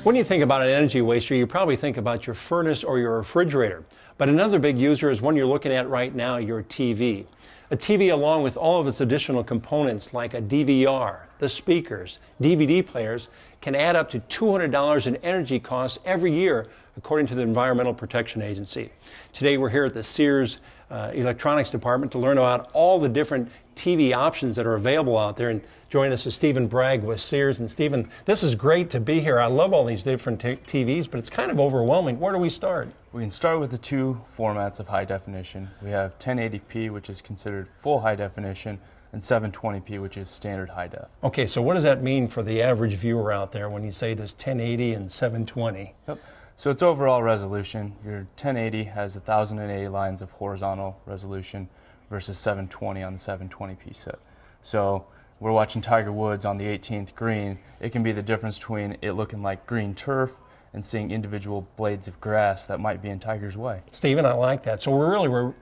When you think about an energy waster, you probably think about your furnace or your refrigerator. But another big user is one you're looking at right now, your TV. A TV, along with all of its additional components like a DVR, the speakers, DVD players, can add up to $200 in energy costs every year, according to the Environmental Protection Agency. Today we're here at the Sears Electronics Department to learn about all the different TV options that are available out there. And join us is Stephen Bragg with Sears. And Stephen, this is great to be here. I love all these different TVs, but it's kind of overwhelming. Where do we start? We can start with the two formats of high definition. We have 1080p, which is considered full high definition, and 720p, which is standard high def. Okay, so what does that mean for the average viewer out there when you say this 1080 and 720? Yep. So its overall resolution, your 1080 has 1080 lines of horizontal resolution versus 720 on the 720p set. So we're watching Tiger Woods on the 18th green. It can be the difference between it looking like green turf and seeing individual blades of grass that might be in Tiger's way. Stephen, I like that. So we're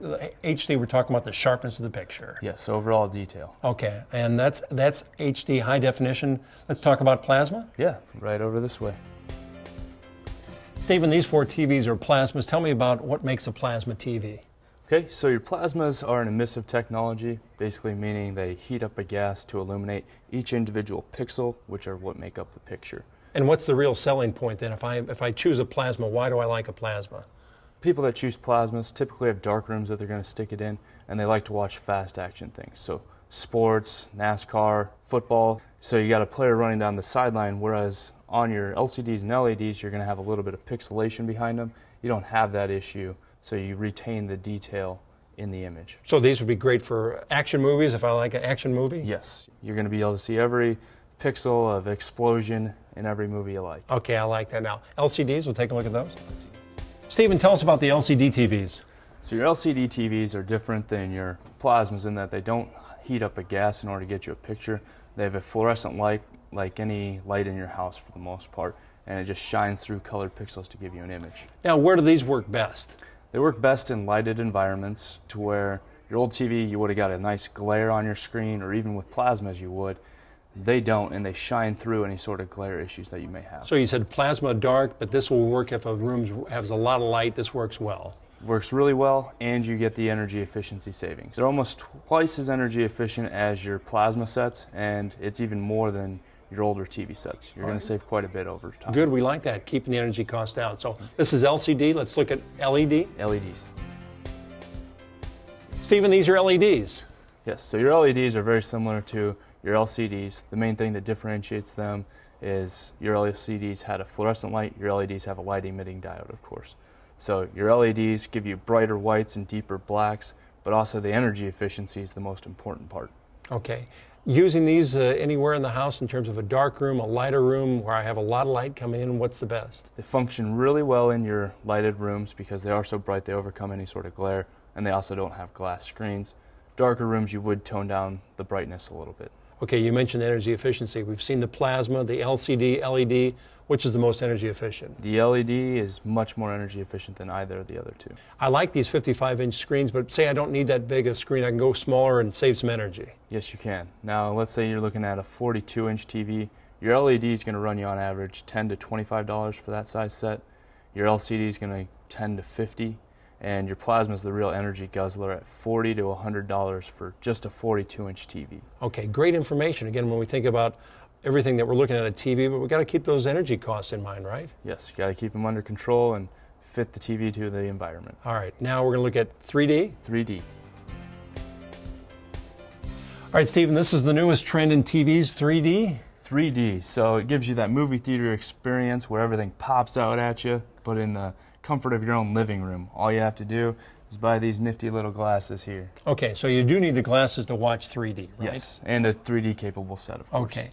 HD, we're talking about the sharpness of the picture. Yes, overall detail. Okay, and that's HD high definition. Let's talk about plasma. Yeah, right over this way. Stephen, these four TVs are plasmas. Tell me about what makes a plasma TV. Okay, so your plasmas are an emissive technology, basically meaning they heat up a gas to illuminate each individual pixel, which are what make up the picture. And what's the real selling point then? If I choose a plasma, why do I like a plasma? People that choose plasmas typically have dark rooms that they're going to stick it in, and they like to watch fast action things. So sports, NASCAR, football. So you got a player running down the sideline, whereas on your LCDs and LEDs, you're going to have a little bit of pixelation behind them. You don't have that issue, so you retain the detail in the image. So these would be great for action movies if I like an action movie? Yes. You're going to be able to see every pixel of explosion in every movie you like. Okay, I like that. Now, LCDs, we'll take a look at those. Stephen, tell us about the LCD TVs. So your LCD TVs are different than your plasmas in that they don't heat up a gas in order to get you a picture. They have a fluorescent light like any light in your house for the most part, and it just shines through colored pixels to give you an image. Now, where do these work best? They work best in lighted environments, to where your old TV, you would have got a nice glare on your screen, or even with plasmas you would. They don't, and they shine through any sort of glare issues that you may have. So you said plasma dark, but this will work if a room has a lot of light. This works well. Works really well, and you get the energy efficiency savings. They're almost twice as energy efficient as your plasma sets, and it's even more than your older TV sets. You're going to save quite a bit over time. Good, we like that, keeping the energy cost down. So this is LCD. Let's look at LED. LEDs. Stephen, these are LEDs. Yes, so your LEDs are very similar to your LCDs. The main thing that differentiates them is your LCDs had a fluorescent light, your LEDs have a light emitting diode, of course. So your LEDs give you brighter whites and deeper blacks, but also the energy efficiency is the most important part. Okay. Using these anywhere in the house in terms of a dark room, a lighter room where I have a lot of light coming in, what's the best? They function really well in your lighted rooms because they are so bright they overcome any sort of glare, and they also don't have glass screens. Darker rooms, you would tone down the brightness a little bit. Okay, you mentioned energy efficiency. We've seen the plasma, the LCD, LED. Which is the most energy efficient? The LED is much more energy efficient than either of the other two. I like these 55-inch screens, but say I don't need that big a screen. I can go smaller and save some energy. Yes, you can. Now, let's say you're looking at a 42-inch TV. Your LED is going to run you on average $10 to $25 for that size set. Your LCD is going to $10 to $50, and your plasma is the real energy guzzler at $40 to $100 for just a 42-inch TV. Okay, great information. Again, when we think about everything that we're looking at a TV, but we've got to keep those energy costs in mind, right? Yes, you got to keep them under control and fit the TV to the environment. All right, now we're going to look at 3D. 3D. All right, Stephen, this is the newest trend in TVs, 3D. 3D, so it gives you that movie theater experience where everything pops out at you, but in the comfort of your own living room. All you have to do is buy these nifty little glasses here. Okay, so you do need the glasses to watch 3D, right? Yes, and a 3D capable set, of course. Okay,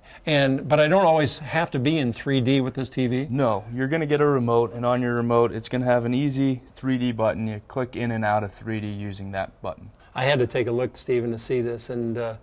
but I don't always have to be in 3D with this TV? No, you're going to get a remote, and on your remote it's going to have an easy 3D button. You click in and out of 3D using that button. I had to take a look, Stephen, to see this, and that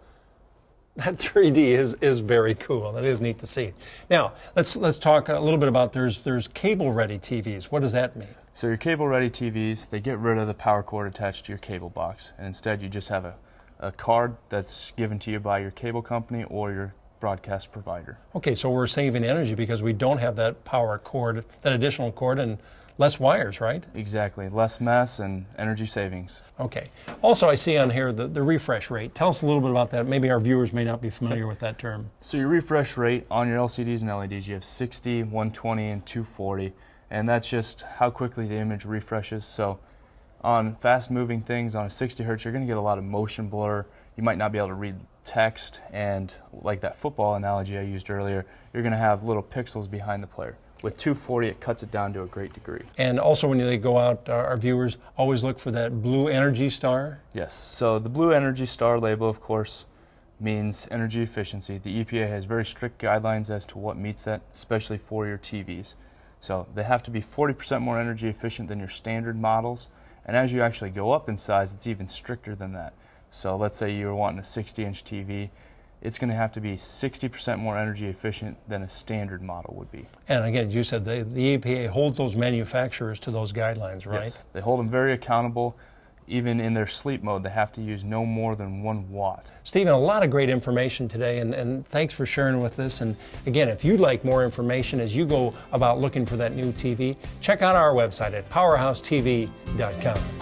3D is very cool. That is neat to see. Now, let's talk a little bit about there's cable-ready TVs. What does that mean? So your cable-ready TVs, they get rid of the power cord attached to your cable box, and instead you just have a card that's given to you by your cable company or your broadcast provider. Okay, so we're saving energy because we don't have that power cord, that additional cord, and less wires, right? Exactly. Less mess and energy savings. Okay. Also, I see on here the refresh rate. Tell us a little bit about that. Maybe our viewers may not be familiar with that term. So your refresh rate on your LCDs and LEDs, you have 60, 120, and 240, and that's just how quickly the image refreshes. So on fast-moving things on a 60 hertz, you're going to get a lot of motion blur. You might not be able to read text, and like that football analogy I used earlier, you're going to have little pixels behind the player. With 240, it cuts it down to a great degree. And also when they go out, our viewers always look for that blue Energy Star. Yes, so the blue Energy Star label, of course, means energy efficiency. The EPA has very strict guidelines as to what meets that, especially for your TVs. So they have to be 40% more energy efficient than your standard models, and as you actually go up in size, it's even stricter than that. So let's say you were wanting a 60-inch TV, it's going to have to be 60% more energy efficient than a standard model would be. And again, as you said, the EPA holds those manufacturers to those guidelines, right? Yes, they hold them very accountable. Even in their sleep mode, they have to use no more than 1 watt. Stephen, a lot of great information today, and thanks for sharing with us. And again, if you'd like more information as you go about looking for that new TV, check out our website at powerhousetv.com.